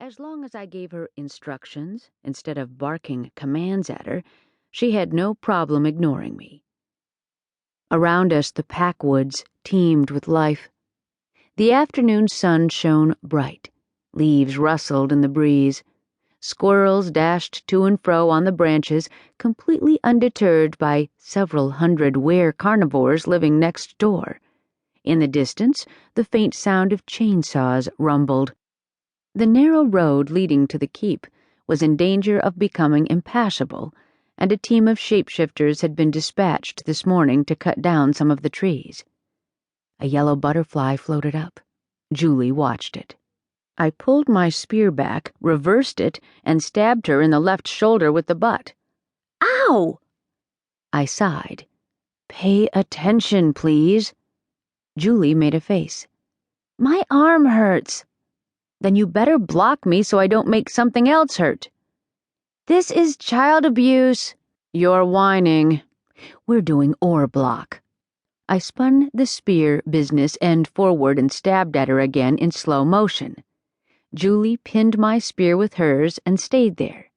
As long as I gave her instructions instead of barking commands at her, she had no problem ignoring me. Around us, the packwoods teemed with life. The afternoon sun shone bright. Leaves rustled in the breeze. Squirrels dashed to and fro on the branches, completely undeterred by several hundred were carnivores living next door. In the distance, the faint sound of chainsaws rumbled. The narrow road leading to the keep was in danger of becoming impassable, and a team of shapeshifters had been dispatched this morning to cut down some of the trees. A yellow butterfly floated up. Julie watched it. I pulled my spear back, reversed it, and stabbed her in the left shoulder with the butt. Ow! I sighed. Pay attention, please. Julie made a face. My arm hurts. Then you better block me so I don't make something else hurt. This is child abuse. You're whining. We're doing or block. I spun the spear business end forward and stabbed at her again in slow motion. Julie pinned my spear with hers and stayed there.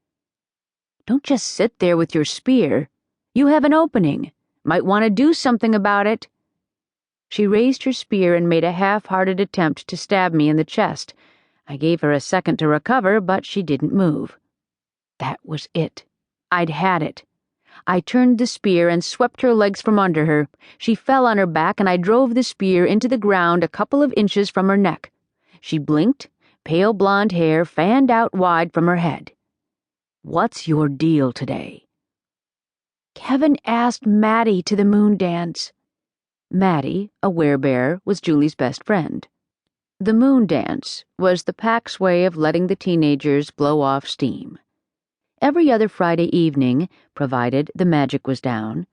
Don't just sit there with your spear. You have an opening. Might want to do something about it. She raised her spear and made a half-hearted attempt to stab me in the chest. I gave her a second to recover, but she didn't move. That was it. I'd had it. I turned the spear and swept her legs from under her. She fell on her back, and I drove the spear into the ground a couple of inches from her neck. She blinked, pale blonde hair fanned out wide from her head. What's your deal today? Kevin asked Maddie to the moon dance. Maddie, a werebear, was Julie's best friend. The moon dance was the pack's way of letting the teenagers blow off steam. Every other Friday evening, provided the magic was down,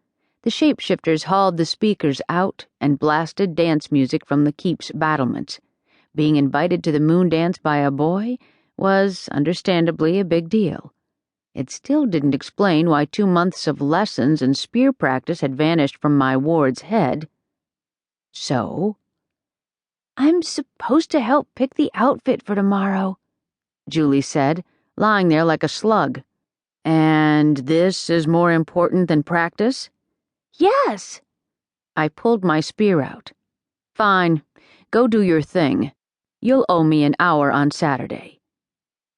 the shapeshifters hauled the speakers out and blasted dance music from the keep's battlements. Being invited to the moon dance by a boy was, understandably, a big deal. It still didn't explain why 2 months of lessons and spear practice had vanished from my ward's head. So, I'm supposed to help pick the outfit for tomorrow, Julie said, lying there like a slug. And this is more important than practice? Yes. I pulled my spear out. Fine, go do your thing. You'll owe me an hour on Saturday.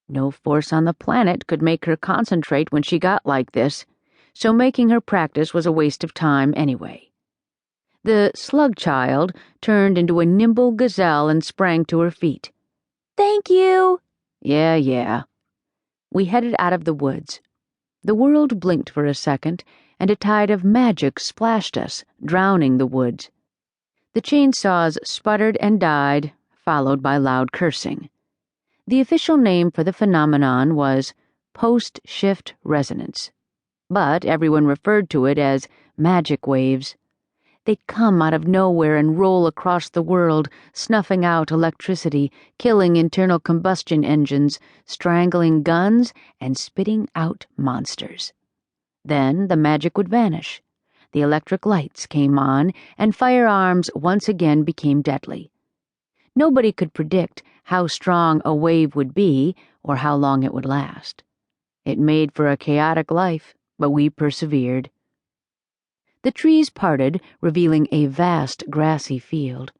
No force on the planet could make her concentrate when she got like this, so making her practice was a waste of time anyway. The slug child turned into a nimble gazelle and sprang to her feet. Thank you. Yeah. We headed out of the woods. The world blinked for a second, and a tide of magic splashed us, drowning the woods. The chainsaws sputtered and died, followed by loud cursing. The official name for the phenomenon was post-shift resonance, but everyone referred to it as magic waves. They'd come out of nowhere and roll across the world, snuffing out electricity, killing internal combustion engines, strangling guns, and spitting out monsters. Then the magic would vanish. The electric lights came on, and firearms once again became deadly. Nobody could predict how strong a wave would be or how long it would last. It made for a chaotic life, but we persevered. The trees parted, revealing a vast grassy field.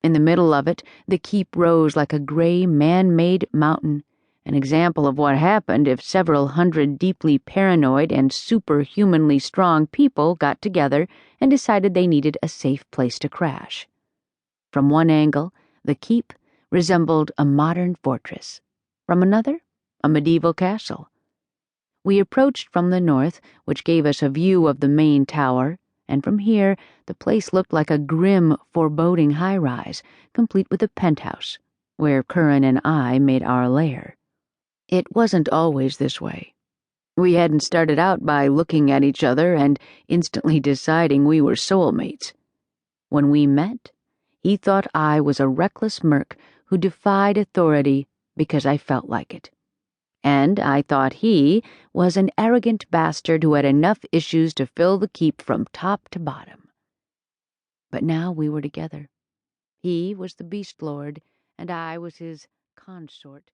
In the middle of it, the keep rose like a gray, man-made mountain, an example of what happened if several hundred deeply paranoid and superhumanly strong people got together and decided they needed a safe place to crash. From one angle, the keep resembled a modern fortress. From another, a medieval castle. We approached from the north, which gave us a view of the main tower, and from here the place looked like a grim, foreboding high-rise, complete with a penthouse, where Curran and I made our lair. It wasn't always this way. We hadn't started out by looking at each other and instantly deciding we were soulmates. When we met, he thought I was a reckless merc who defied authority because I felt like it. And I thought he was an arrogant bastard who had enough issues to fill the keep from top to bottom. But now we were together. He was the Beast Lord, and I was his consort.